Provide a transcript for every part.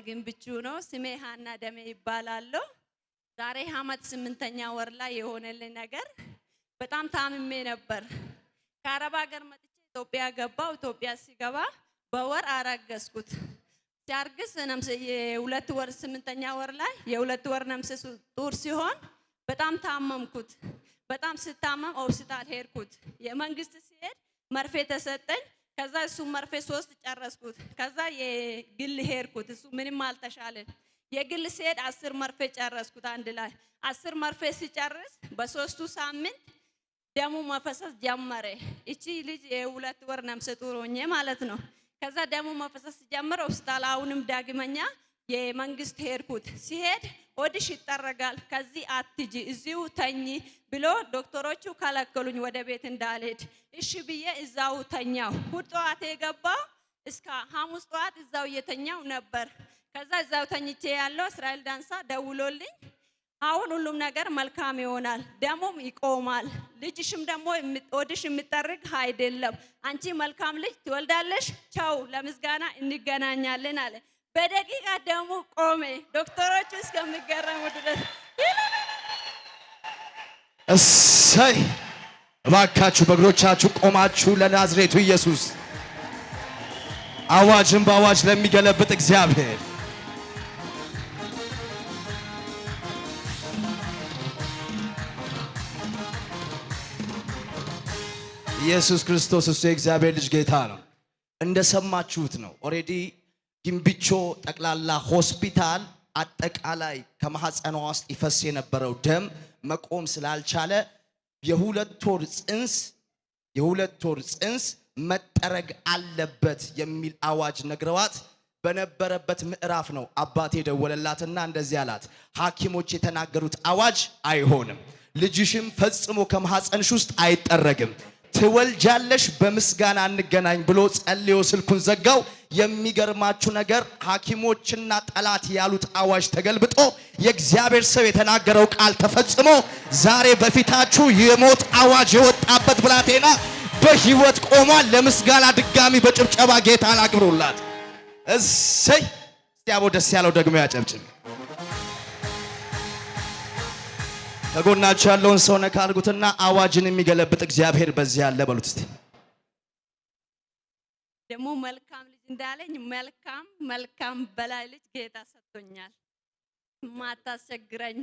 ከግንብቹ ነው። ስሜ ሃና ደሜ ይባላለሁ። ዛሬ ዓመት 8ኛ ወር ላይ የሆነልኝ ነገር በጣም ታምሜ ነበር። ከአረብ ሀገር መጥቼ ኢትዮጵያ ገባው። ኢትዮጵያ ሲገባ በወር አረገዝኩት። ሲያርግዝ ነምስ የሁለት ወር 8ኛ ወር ላይ የሁለት ወር ነምስ ጡር ሲሆን በጣም ታመምኩት። በጣም ስታመም ሆስፒታል ሄድኩት። የመንግስት ሲሄድ መርፌ ተሰጠኝ። ከዛ እሱ መርፌ 3 ጨረስኩት። ከዛ የግል ሄድኩት። እሱ ምንም አልተሻለን። የግል ሲሄድ 10 መርፌ ጨረስኩት። አንድ ላይ 10 መርፌ ሲጨርስ በ3ቱ ሳምንት ደሙ መፈሰስ ጀመረ። እቺ ልጅ የሁለት ወር ነፍሰ ጡር ሆኜ ማለት ነው። ከዛ ደሙ መፈሰስ ጀመረ። ሆስፒታል አሁንም ዳግመኛ የመንግስት ሄድኩት። ሲሄድ ሆድሽ ይጠረጋል፣ ከዚህ አትጂ፣ እዚሁ ተኝ ብሎ ዶክተሮቹ ከለከሉኝ ወደ ቤት እንዳልሄድ። እሺ ብዬ እዛው ተኛው። እሑድ ጠዋት የገባው እስከ ሐሙስ ጠዋት እዛው እየተኛው ነበር። ከዛ እዛው ተኝቼ ያለው እስራኤል ዳንሳ ደውሎልኝ አሁን ሁሉም ነገር መልካም ይሆናል፣ ደሙም ይቆማል፣ ልጅሽም ደግሞ ሆድሽ የሚጠርግ አይደለም፣ አንቺ መልካም ልጅ ትወልዳለሽ፣ ቻው ለምስጋና እንገናኛለን አለ። በደቂቃ ደሙ ቆሜ። ዶክተሮቹ እስከሚገረሙ ድረስ እሰይ! እባካችሁ በእግሮቻችሁ ቆማችሁ ለናዝሬቱ ኢየሱስ አዋጅን በአዋጅ ለሚገለብጥ እግዚአብሔር ኢየሱስ ክርስቶስ እሱ የእግዚአብሔር ልጅ ጌታ ነው። እንደሰማችሁት ነው። ኦሬዲ ግንብቾ ጠቅላላ ሆስፒታል አጠቃላይ ከማህፀኗ ውስጥ ይፈስ የነበረው ደም መቆም ስላልቻለ የሁለት ወር ጽንስ መጠረግ አለበት የሚል አዋጅ ነግረዋት በነበረበት ምዕራፍ ነው አባቴ ደወለላትና እንደዚህ አላት፣ ሐኪሞች የተናገሩት አዋጅ አይሆንም፣ ልጅሽም ፈጽሞ ከማህፀንሽ ውስጥ አይጠረግም፣ ትወልጃለሽ፣ በምስጋና እንገናኝ ብሎ ጸልዮ ስልኩን ዘጋው። የሚገርማችሁ ነገር ሐኪሞችና ጠላት ያሉት አዋጅ ተገልብጦ የእግዚአብሔር ሰው የተናገረው ቃል ተፈጽሞ ዛሬ በፊታችሁ የሞት አዋጅ የወጣበት ብላቴና በህይወት ቆሟል። ለምስጋና ድጋሚ በጭብጨባ ጌታን አክብሩላት። እሰይ! እስቲ አቦ ደስ ያለው ደግሞ ያጨብጭብ። ከጎናችሁ ያለውን ሰው ነካ አድርጉትና አዋጅን የሚገለብጥ እግዚአብሔር በዚህ ያለ በሉት እስቲ። ደግሞ መልካም ልጅ እንዳለኝ መልካም በላይ ልጅ ጌታ ሰጥቶኛል። ማታስቸግረኝ።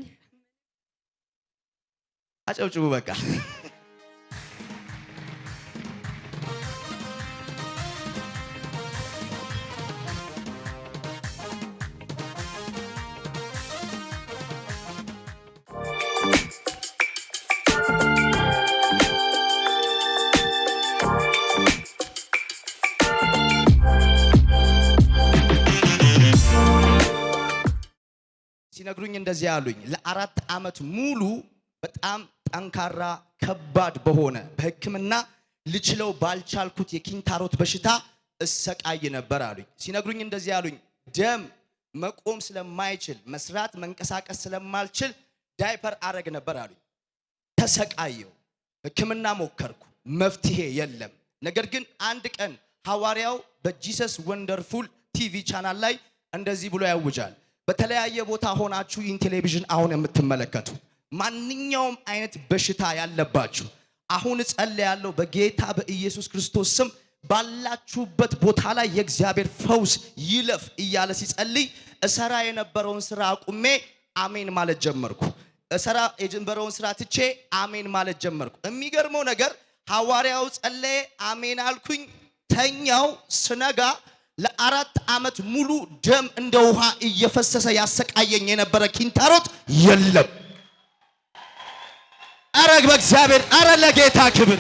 አጨብጭቡ በቃ። ሲነግሩኝ እንደዚህ ያሉኝ ለ4 ዓመት ሙሉ በጣም ጠንካራ ከባድ በሆነ በሕክምና ልችለው ባልቻልኩት የኪንታሮት በሽታ እሰቃይ ነበር አሉኝ። ሲነግሩኝ እንደዚህ ያሉኝ ደም መቆም ስለማይችል መስራት መንቀሳቀስ ስለማልችል ዳይፐር አረግ ነበር አሉኝ። ተሰቃየው፣ ሕክምና ሞከርኩ፣ መፍትሄ የለም። ነገር ግን አንድ ቀን ሐዋርያው በጂሰስ ወንደርፉል ቲቪ ቻናል ላይ እንደዚህ ብሎ ያውጃል። በተለያየ ቦታ ሆናችሁ ይህን ቴሌቪዥን አሁን የምትመለከቱ ማንኛውም አይነት በሽታ ያለባችሁ አሁን ጸልያለሁ በጌታ በኢየሱስ ክርስቶስ ስም ባላችሁበት ቦታ ላይ የእግዚአብሔር ፈውስ ይለፍ እያለ ሲጸልይ እሰራ የነበረውን ስራ አቁሜ አሜን ማለት ጀመርኩ። እሰራ የጀመረውን ስራ ትቼ አሜን ማለት ጀመርኩ። የሚገርመው ነገር ሐዋርያው ጸለየ፣ አሜን አልኩኝ፣ ተኛው። ስነጋ ለ4 ዓመት ሙሉ ደም እንደ ውሃ እየፈሰሰ ያሰቃየኝ የነበረ ኪንታሮት የለም። አረግ በእግዚአብሔር አረ ለጌታ ክብር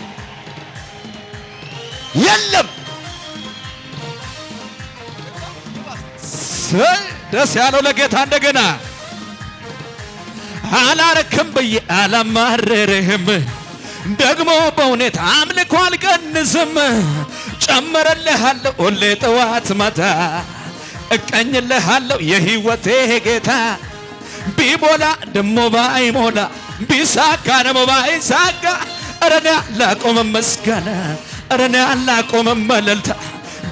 የለም። ደስ ያለው ለጌታ እንደገና አላረክም ብዬ አላማረርህም፣ ደግሞ በእውነት አምልኮ አልቀንስም፣ ጨምርልሃለሁ ሁሌ ጠዋት ማታ፣ እቀኝልሃለሁ የህይወቴ ጌታ፣ ቢሞላ ደሞ ባይሞላ፣ ቢሳካ ደሞ ባይሳካ፣ ኧረ እኔ አላቆምም ምስጋና፣ ኧረ እኔ አላቆምም እልልታ፣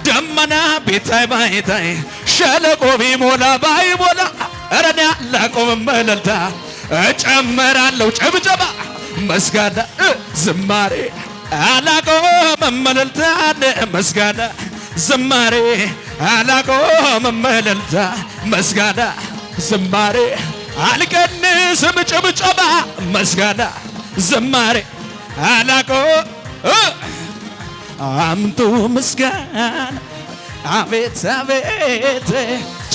ደመና ቢታይ ባይታይ፣ ሸለቆ ቢሞላ ባይሞላ ኧረ እኔ አላቆምም እልልታ እጨምራለሁ ጭብጨባ ምስጋና ዝማሬ አላቆምም እልልታ ምስጋና ዝማሬ አላቆምም እልልታ ምስጋና ዝማሬ አልቀንስም ጭብጨባ ምስጋና ዝማሬ አምጡ ምስጋና አቤት አቤት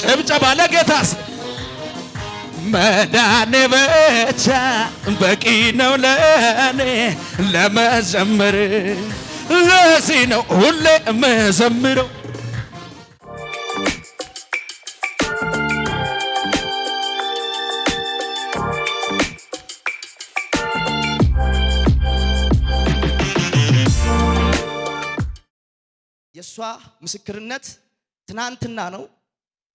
ጭብጨባ ለጌታስ መዳኔ ብቻ በቂ ነው ለኔ ለመዘምር ለዚህ ነው ሁሌ መዘምረው የሷ ምስክርነት ትናንትና ነው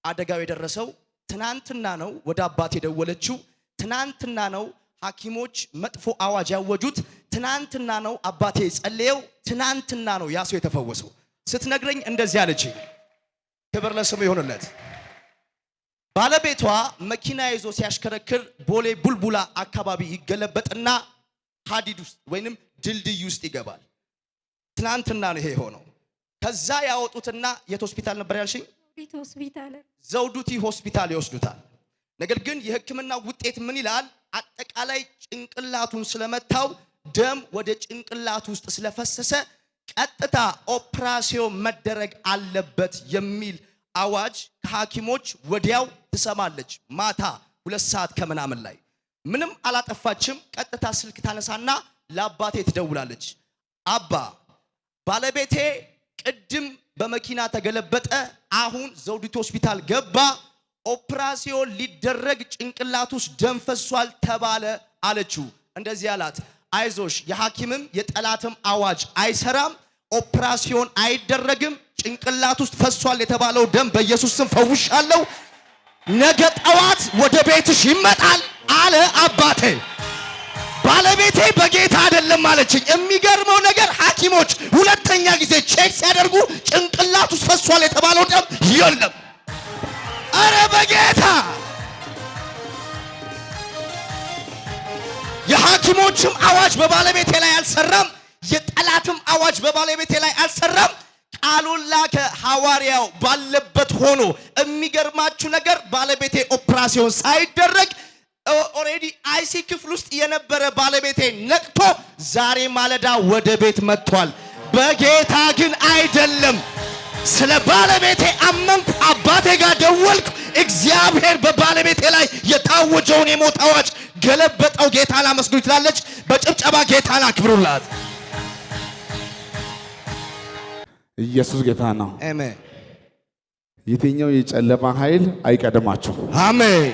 አደጋው የደረሰው ትናንትና ነው ወደ አባት የደወለችው ትናንትና ነው ሐኪሞች መጥፎ አዋጅ ያወጁት ትናንትና ነው አባቴ ጸለየው ትናንትና ነው ያ ሰው የተፈወሰው ስትነግረኝ እንደዚህ አለች ክብር ለስሙ ይሁንለት ባለቤቷ መኪና ይዞ ሲያሽከረክር ቦሌ ቡልቡላ አካባቢ ይገለበጥና ሐዲድ ውስጥ ወይንም ድልድይ ውስጥ ይገባል ትናንትና ነው ይሄ ሆነው ከዛ ያወጡትና የት ሆስፒታል ነበር ያልሽኝ ዘውዱቲ ሆስፒታል ይወስዱታል ነገር ግን የሕክምና ውጤት ምን ይላል አጠቃላይ ጭንቅላቱን ስለመታው ደም ወደ ጭንቅላቱ ውስጥ ስለፈሰሰ ቀጥታ ኦፕራሲዮን መደረግ አለበት የሚል አዋጅ ከሐኪሞች ወዲያው ትሰማለች ማታ 2 ሰዓት ከምናምን ላይ ምንም አላጠፋችም ቀጥታ ስልክ ታነሳና ለአባቴ ትደውላለች አባ ባለቤቴ ቅድም በመኪና ተገለበጠ አሁን ዘውዲቱ ሆስፒታል ገባ ኦፕራሲዮን ሊደረግ ጭንቅላቱ ውስጥ ደም ፈሷል ተባለ አለችው እንደዚህ አላት አይዞሽ የሐኪምም የጠላትም አዋጅ አይሰራም ኦፕራሲዮን አይደረግም ጭንቅላቱ ውስጥ ፈሷል የተባለው ደም በኢየሱስ ስም ፈውሻለሁ ነገ ጠዋት ወደ ቤትሽ ይመጣል አለ አባቴ ባለቤቴ በጌታ አይደለም አለችኝ የሚገርመው ነገር ሐኪሞች ሁለተኛ ጊዜ ቼክ ሲያደርጉ ጭንቅላቱ ውስጥ ፈሷል የተባለው ደም የለም አረ በጌታ የሐኪሞችም አዋጅ በባለቤቴ ላይ አልሰራም የጠላትም አዋጅ በባለቤቴ ላይ አልሰራም ቃሉን ላከ ሐዋርያው ባለበት ሆኖ የሚገርማችሁ ነገር ባለቤቴ ኦፕራሲዮን ሳይደረግ ኦሬዲ አይሲ ክፍል ውስጥ የነበረ ባለቤቴ ነቅቶ ዛሬ ማለዳ ወደ ቤት መጥቷል በጌታ ግን አይደለም ስለ ባለቤቴ አመንኩ አባቴ ጋር ደወልኩ እግዚአብሔር በባለቤቴ ላይ የታወጀውን የሞት አዋጅ ገለበጠው ጌታን አመስግኑ ትላለች በጭብጨባ ጌታን አክብሩላት ኢየሱስ ጌታ ነው አሜን የትኛው የጨለማ ኃይል አይቀድማችሁ አሜን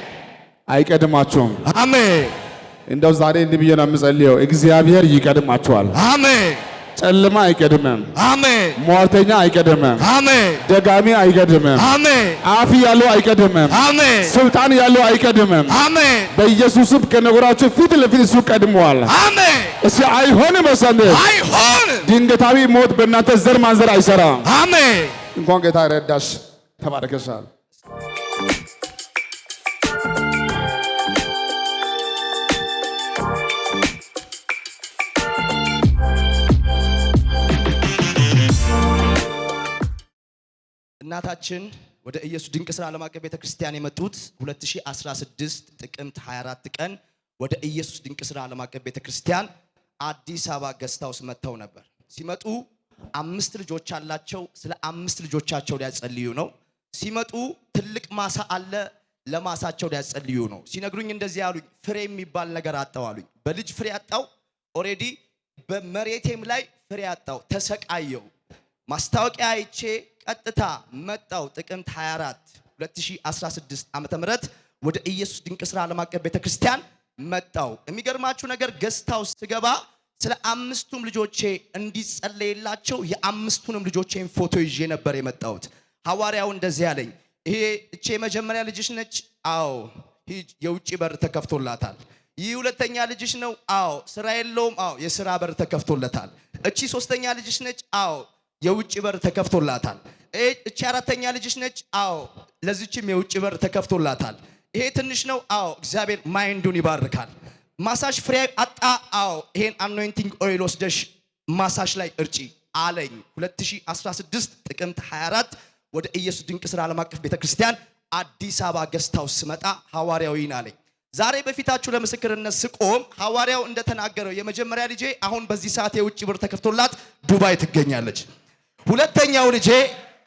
አይቀድማችሁም አሜን እንደው ዛሬ እንዲህ ብዬ ነው የምጸልየው እግዚአብሔር ይቀድማችኋል አሜን ጨለማ አይቀድምም አሜን ሟርተኛ አይቀድምም አሜን ደጋሚ አይቀድምም አሜን አፍ ያለው አይቀድምም አሜን ስልጣን ያለው አይቀድምም አሜን በኢየሱስም ከነገራችሁ ፊት ለፊት እሱ ቀድሟል አሜን እሺ አይሆንም መሰንደ አይሆንም ድንገታዊ ሞት በእናንተ ዘር ማንዘር አይሰራም አሜን እንኳን ጌታ ረዳሽ ተባረከሻል እናታችን ወደ ኢየሱስ ድንቅ ሥራ ዓለም አቀፍ ቤተክርስቲያን የመጡት 2016 ጥቅምት 24 ቀን ወደ ኢየሱስ ድንቅ ሥራ ዓለም አቀፍ ቤተክርስቲያን አዲስ አበባ ገስታውስ መጥተው ነበር ሲመጡ 5 ልጆች አላቸው ስለ 5 ልጆቻቸው ሊያጸልዩ ነው ሲመጡ ትልቅ ማሳ አለ ለማሳቸው ሊያጸልዩ ነው ሲነግሩኝ እንደዚህ ያሉኝ ፍሬ የሚባል ነገር አጣዋሉኝ በልጅ ፍሬ አጣው ኦሬዲ በመሬቴም ላይ ፍሬ አጣው ተሰቃየው ማስታወቂያ አይቼ ቀጥታ መጣው ጥቅምት 24 2016 ዓመተ ምህረት ወደ ኢየሱስ ድንቅ ሥራ ዓለም አቀፍ ቤተክርስቲያን መጣው የሚገርማችሁ ነገር ገስታው ስገባ ስለ 5ቱም ልጆቼ እንዲጸለይላቸው የ5ቱንም ልጆቼን ፎቶ ይዤ ነበር የመጣሁት ሐዋርያው እንደዚህ ያለኝ ይሄ እቺ የመጀመሪያ ልጅሽ ነች አዎ የውጪ በር ተከፍቶላታል ይህ ሁለተኛ ልጅሽ ነው አዎ ስራ የለውም አዎ የሥራ በር ተከፍቶለታል እቺ ሶስተኛ ልጅሽ ነች አዎ የውጪ በር ተከፍቶላታል እቺ አራተኛ ልጅሽ ነች? አዎ። ለዚችም የውጭ በር ተከፍቶላታል። ይሄ ትንሽ ነው? አዎ። እግዚአብሔር ማይንዱን ይባርካል። ማሳጅ ፍሬ አጣ? አዎ። ይሄን አኖይንቲንግ ኦይል ወስደሽ ማሳጅ ላይ እርጪ አለኝ። 2016 ጥቅምት 24 ወደ ኢየሱስ ድንቅ ሥራ ዓለም አቀፍ ቤተክርስቲያን አዲስ አበባ ገስታው ስመጣ ሐዋርያው ይህን አለኝ። ዛሬ በፊታችሁ ለምስክርነት ስቆም ሐዋርያው እንደተናገረው የመጀመሪያ ልጄ አሁን በዚህ ሰዓት የውጭ በር ተከፍቶላት ዱባይ ትገኛለች። ሁለተኛው ልጄ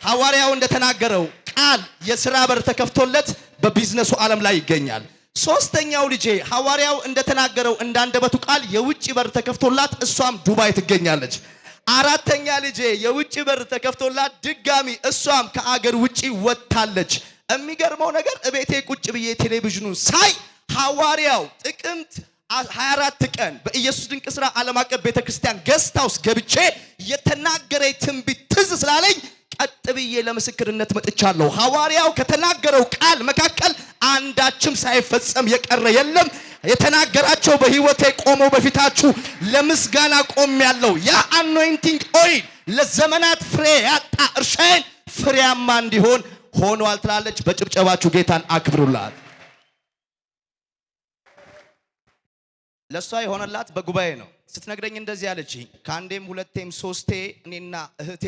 ሐዋርያው እንደተናገረው ቃል የሥራ በር ተከፍቶለት በቢዝነሱ ዓለም ላይ ይገኛል። ሶስተኛው ልጄ ሐዋርያው እንደተናገረው እንዳንደበቱ ቃል የውጭ በር ተከፍቶላት እሷም ዱባይ ትገኛለች። አራተኛ ልጄ የውጭ በር ተከፍቶላት ድጋሚ እሷም ከአገር ውጪ ወጥታለች። የሚገርመው ነገር እቤቴ ቁጭ ብዬ ቴሌቪዥኑን ሳይ ሐዋርያው ጥቅምት 24 ቀን በኢየሱስ ድንቅ ሥራ ዓለም አቀፍ ቤተክርስቲያን ገስት ሃውስ ገብቼ የተናገረኝ ትንቢት ትዝ ስላለኝ ቀጥ ብዬ ለምስክርነት መጥቻለሁ። ሐዋርያው ከተናገረው ቃል መካከል አንዳችም ሳይፈጸም የቀረ የለም። የተናገራቸው በህይወቴ ቆመው በፊታችሁ ለምስጋና ቆሜያለሁ። ያ አኖይንቲንግ ኦይል ለዘመናት ፍሬ ያጣ እርሻዬን ፍሬያማ እንዲሆን ሆኗል ትላለች። በጭብጨባችሁ ጌታን አክብሩላት። ለሷ የሆነላት በጉባኤ ነው። ስትነግረኝ እንደዚህ ያለችኝ ከአንዴም ሁለቴም ሶስቴ እኔና እህቴ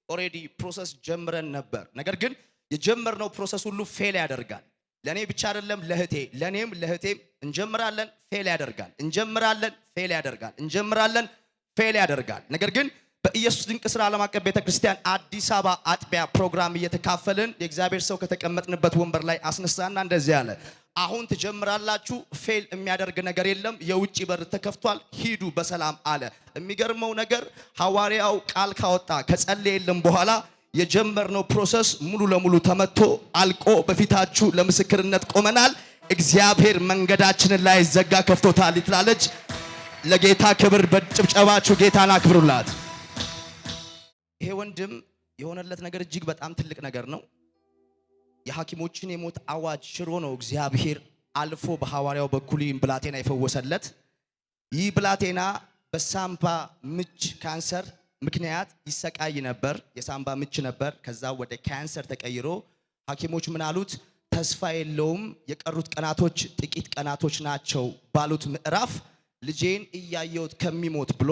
ኦሬዲ ፕሮሰስ ጀምረን ነበር። ነገር ግን የጀመርነው ፕሮሰስ ሁሉ ፌል ያደርጋል። ለኔ ብቻ አይደለም ለእህቴ፣ ለኔም ለእህቴም እንጀምራለን ፌል ያደርጋል፣ እንጀምራለን ፌል ያደርጋል፣ እንጀምራለን ፌል ያደርጋል። ነገር ግን በኢየሱስ ድንቅ ሥራ ዓለም አቀፍ ቤተክርስቲያን አዲስ አበባ አጥቢያ ፕሮግራም እየተካፈልን የእግዚአብሔር ሰው ከተቀመጥንበት ወንበር ላይ አስነሳና እንደዚህ አለ፣ አሁን ትጀምራላችሁ፣ ፌል የሚያደርግ ነገር የለም፣ የውጭ በር ተከፍቷል፣ ሂዱ በሰላም አለ። የሚገርመው ነገር ሐዋርያው ቃል ካወጣ ከጸለየልን በኋላ የጀመርነው ፕሮሰስ ሙሉ ለሙሉ ተመቶ አልቆ በፊታችሁ ለምስክርነት ቆመናል። እግዚአብሔር መንገዳችንን ላይ ዘጋ ከፍቶታል ትላለች። ለጌታ ክብር በጭብጨባችሁ ጌታን አክብሩላት። ይሄ ወንድም የሆነለት ነገር እጅግ በጣም ትልቅ ነገር ነው። የሐኪሞችን የሞት አዋጅ ሽሮ ነው እግዚአብሔር አልፎ በሐዋርያው በኩል ይህን ብላቴና የፈወሰለት። ይህ ብላቴና በሳምባ ምች ካንሰር ምክንያት ይሰቃይ ነበር። የሳምባ ምች ነበር። ከዛ ወደ ካንሰር ተቀይሮ ሐኪሞች ምን አሉት? ተስፋ የለውም፣ የቀሩት ቀናቶች ጥቂት ቀናቶች ናቸው ባሉት ምዕራፍ ልጄን እያየሁት ከሚሞት ብሎ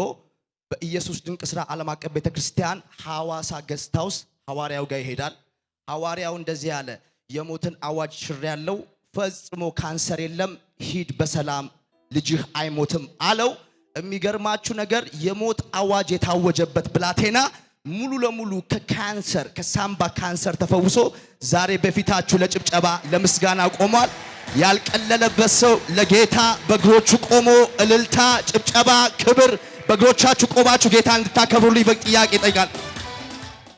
በኢየሱስ ድንቅ ሥራ ዓለም አቀፍ ቤተክርስቲያን ሐዋሳ ገስት ሃውስ ሐዋርያው ጋር ይሄዳል። ሐዋርያው እንደዚህ ያለ የሞትን አዋጅ ሽር ያለው ፈጽሞ ካንሰር የለም፣ ሂድ በሰላም ልጅህ አይሞትም አለው። የሚገርማችሁ ነገር የሞት አዋጅ የታወጀበት ብላቴና ሙሉ ለሙሉ ከካንሰር ከሳምባ ካንሰር ተፈውሶ ዛሬ በፊታችሁ ለጭብጨባ ለምስጋና ቆሟል። ያልቀለለበት ሰው ለጌታ በእግሮቹ ቆሞ እልልታ፣ ጭብጨባ፣ ክብር በእግሮቻችሁ ቆማችሁ ጌታ እንድታከብሩልኝ በጥያቄ ይጠይቃል።